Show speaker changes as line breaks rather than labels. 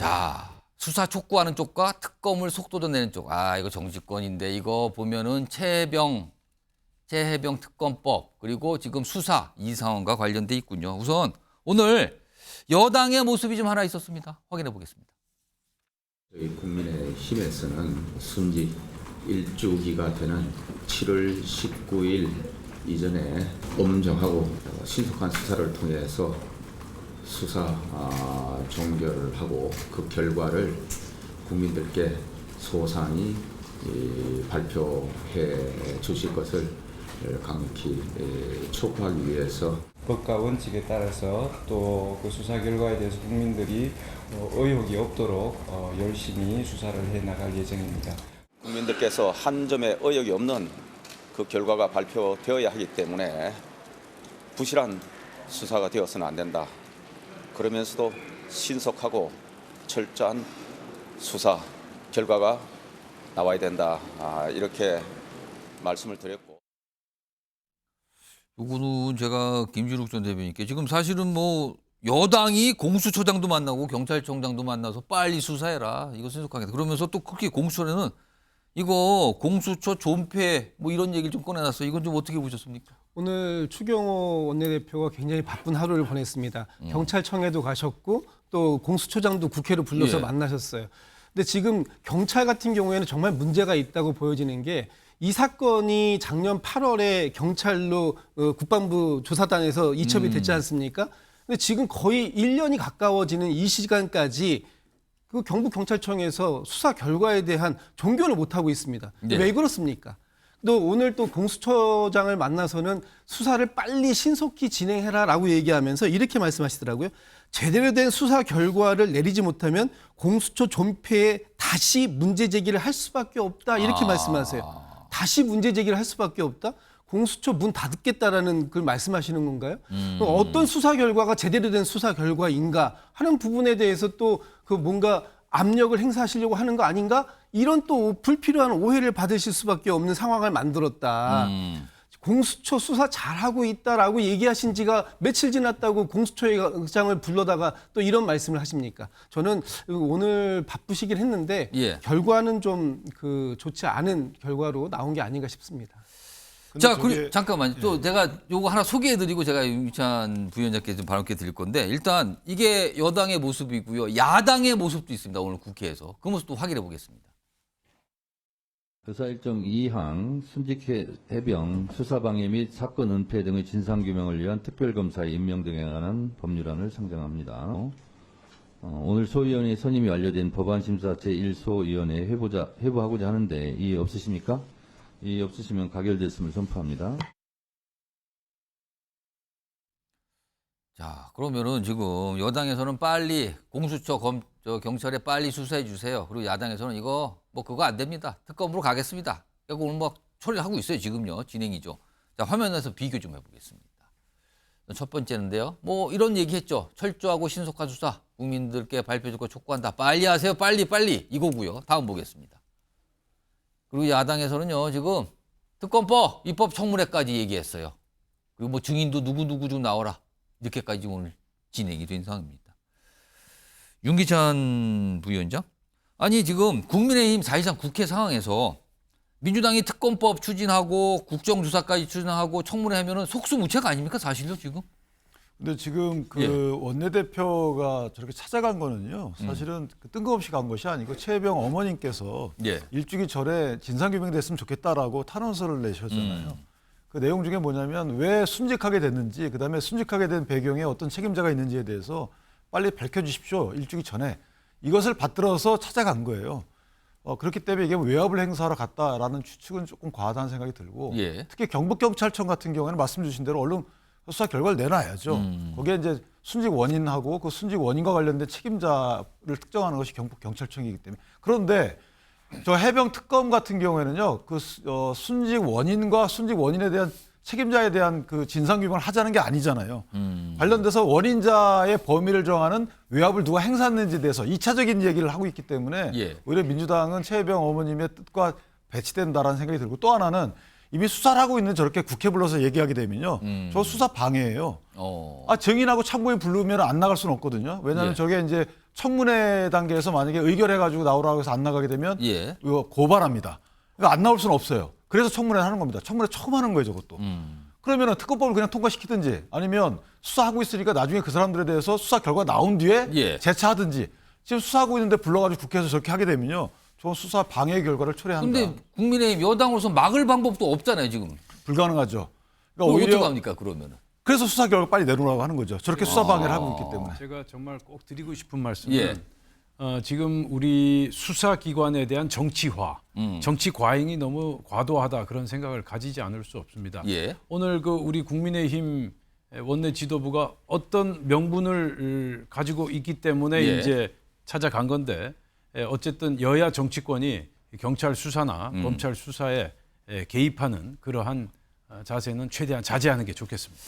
자, 수사 촉구하는 쪽과 특검을 속도도 내는 쪽. 아, 이거 정치권인데 이거 보면은 최해병 특검법 그리고 지금 수사 이 상황과 관련돼 있군요. 우선 오늘 여당의 모습이 좀 하나 있었습니다. 확인해 보겠습니다.
저희 국민의힘에서는 순직 1주기가 되는 7월 19일 이전에 엄정하고 신속한 수사를 통해서 수사 종결을 하고 그 결과를 국민들께 소상히 발표해 주실 것을 강력히 촉구하기 위해서
법과 원칙에 따라서 또 그 수사 결과에 대해서 국민들이 의혹이 없도록 열심히 수사를 해 나갈 예정입니다.
국민들께서 한 점의 의혹이 없는 그 결과가 발표되어야 하기 때문에 부실한 수사가 되어서는 안 된다. 그러면서도 신속하고 철저한 수사 결과가 나와야 된다. 이렇게 말씀을 드렸고.
요거는 제가 김준욱 전 대변인께 지금 사실은 뭐 여당이 공수처장도 만나고 경찰청장도 만나서 빨리 수사해라. 이거 신속하게. 그러면서 또 그렇게 공수처에는 이거 공수처 존폐 뭐 이런 얘기를 좀 꺼내놨어요. 이건 좀 어떻게 보셨습니까?
오늘 추경호 원내대표가 굉장히 바쁜 하루를 보냈습니다. 경찰청에도 가셨고 또 공수처장도 국회로 불러서 만나셨어요. 근데 지금 경찰 같은 경우에는 정말 문제가 있다고 보여지는 게 이 사건이 작년 8월에 경찰로 국방부 조사단에서 이첩이 됐지 않습니까? 근데 지금 거의 1년이 가까워지는 이 시간까지 그 경북경찰청에서 수사 결과에 대한 종결을 못하고 있습니다.
네.
왜 그렇습니까? 또 오늘 또 공수처장을 만나서는 수사를 빨리 신속히 진행해라라고 얘기하면서 이렇게 말씀하시더라고요. 제대로 된 수사 결과를 내리지 못하면 공수처 존폐에 다시 문제 제기를 할 수밖에 없다 이렇게 말씀하세요. 다시 문제 제기를 할 수밖에 없다? 공수처 문 닫겠다라는 걸 말씀하시는 건가요? 그럼 어떤 수사 결과가 제대로 된 수사 결과인가 하는 부분에 대해서 또 그 뭔가 압력을 행사하시려고 하는 거 아닌가? 이런 또 불필요한 오해를 받으실 수밖에 없는 상황을 만들었다. 공수처 수사 잘하고 있다라고 얘기하신 지가 며칠 지났다고 공수처장을 불러다가 또 이런 말씀을 하십니까? 저는 오늘 바쁘시긴 했는데 결과는 좀 좋지 않은 결과로 나온 게 아닌가 싶습니다.
자, 잠깐만요. 또 내가 요거 하나 소개해드리고 제가 윤희찬 부위원장께 좀 발언께 드릴 건데 일단 이게 여당의 모습이고요. 야당의 모습도 있습니다. 오늘 국회에서. 그 모습도 확인해 보겠습니다.
의사 일정 2항 순직 해병 수사방해 및 사건 은폐 등의 진상규명을 위한 특별검사의 임명 등에 관한 법률안을 상정합니다. 오늘 소위원회 선임이 완료된 법안심사 제1소위원회에 회부하고자 하는데 이의 없으십니까? 이의 없으시면 가결됐음을 선포합니다.
자, 그러면은 지금 여당에서는 빨리 공수처 경찰에 빨리 수사해 주세요. 그리고 야당에서는 이거 그거 안 됩니다. 특검으로 가겠습니다. 그리고 오늘 처리하고 있어요. 지금요. 진행이죠. 자, 화면에서 비교 좀 해보겠습니다. 첫 번째인데요. 이런 얘기 했죠. 철저하고 신속한 수사. 국민들께 발표적으로 촉구한다. 빨리 하세요. 빨리. 이거고요. 다음 보겠습니다. 그리고 야당에서는요. 지금 특검법, 입법 청문회까지 얘기했어요. 그리고 증인도 누구 좀 나오라. 이렇게까지 오늘 진행이 된 상황입니다. 윤기찬 부위원장? 아니 지금 국민의힘 사실상 국회 상황에서 민주당이 특검법 추진하고 국정조사까지 추진하고 청문회 하면은 속수무책 아닙니까 사실요 지금?
근데 지금 원내대표가 저렇게 찾아간 거는요. 사실은 뜬금없이 간 것이 아니고 최해병 어머님께서 일주기 전에 진상규명 됐으면 좋겠다라고 탄원서를 내셨잖아요. 그 내용 중에 뭐냐면 왜 순직하게 됐는지 그다음에 순직하게 된 배경에 어떤 책임자가 있는지에 대해서 빨리 밝혀주십시오. 일주기 전에. 이것을 받들어서 찾아간 거예요. 그렇기 때문에 이게 외압을 행사하러 갔다라는 추측은 조금 과하다는 생각이 들고 특히 경북경찰청 같은 경우에는 말씀 주신 대로 얼른 수사 결과를 내놔야죠. 거기에 이제 순직 원인하고 그 순직 원인과 관련된 책임자를 특정하는 것이 경북경찰청이기 때문에. 그런데 저 해병 특검 같은 경우에는요, 순직 원인과 순직 원인에 대한 책임자에 대한 그 진상규명을 하자는 게 아니잖아요. 관련돼서 원인자의 범위를 정하는 외압을 누가 행사했는지에 대해서 2차적인 얘기를 하고 있기 때문에 오히려 민주당은 최해병 어머님의 뜻과 배치된다라는 생각이 들고 또 하나는 이미 수사를 하고 있는 저렇게 국회 불러서 얘기하게 되면요. 저 수사 방해예요. 증인하고 참고인 부르면 안 나갈 수는 없거든요. 왜냐하면 저게 이제 청문회 단계에서 만약에 의결해가지고 나오라고 해서 안 나가게 되면
예.
이거 고발합니다. 그러니까 안 나올 수는 없어요. 그래서 청문회를 하는 겁니다. 청문회 처음 하는 거예요, 저것도. 그러면은 특검법을 그냥 통과시키든지 아니면 수사하고 있으니까 나중에 그 사람들에 대해서 수사 결과 나온 뒤에
예.
재차하든지 지금 수사하고 있는데 불러가지고 국회에서 저렇게 하게 되면요. 저건 수사 방해 결과를 초래한다.
근데 국민의힘 여당으로서 막을 방법도 없잖아요, 지금.
불가능하죠. 그러니까
그럼
오히려
어떡합니까, 그러면은?
그래서 수사 결과 빨리 내놓으라고 하는 거죠. 저렇게 수사 방해를 하고 있기 때문에.
제가 정말 꼭 드리고 싶은 말씀은
예.
지금 우리 수사기관에 대한 정치화, 정치 과잉이 너무 과도하다 그런 생각을 가지지 않을 수 없습니다.
예.
오늘 그 우리 국민의힘 원내 지도부가 어떤 명분을 가지고 있기 때문에
예.
이제 찾아간 건데 어쨌든 여야 정치권이 경찰 수사나 검찰 수사에 개입하는 그러한 자세는 최대한 자제하는 게 좋겠습니다.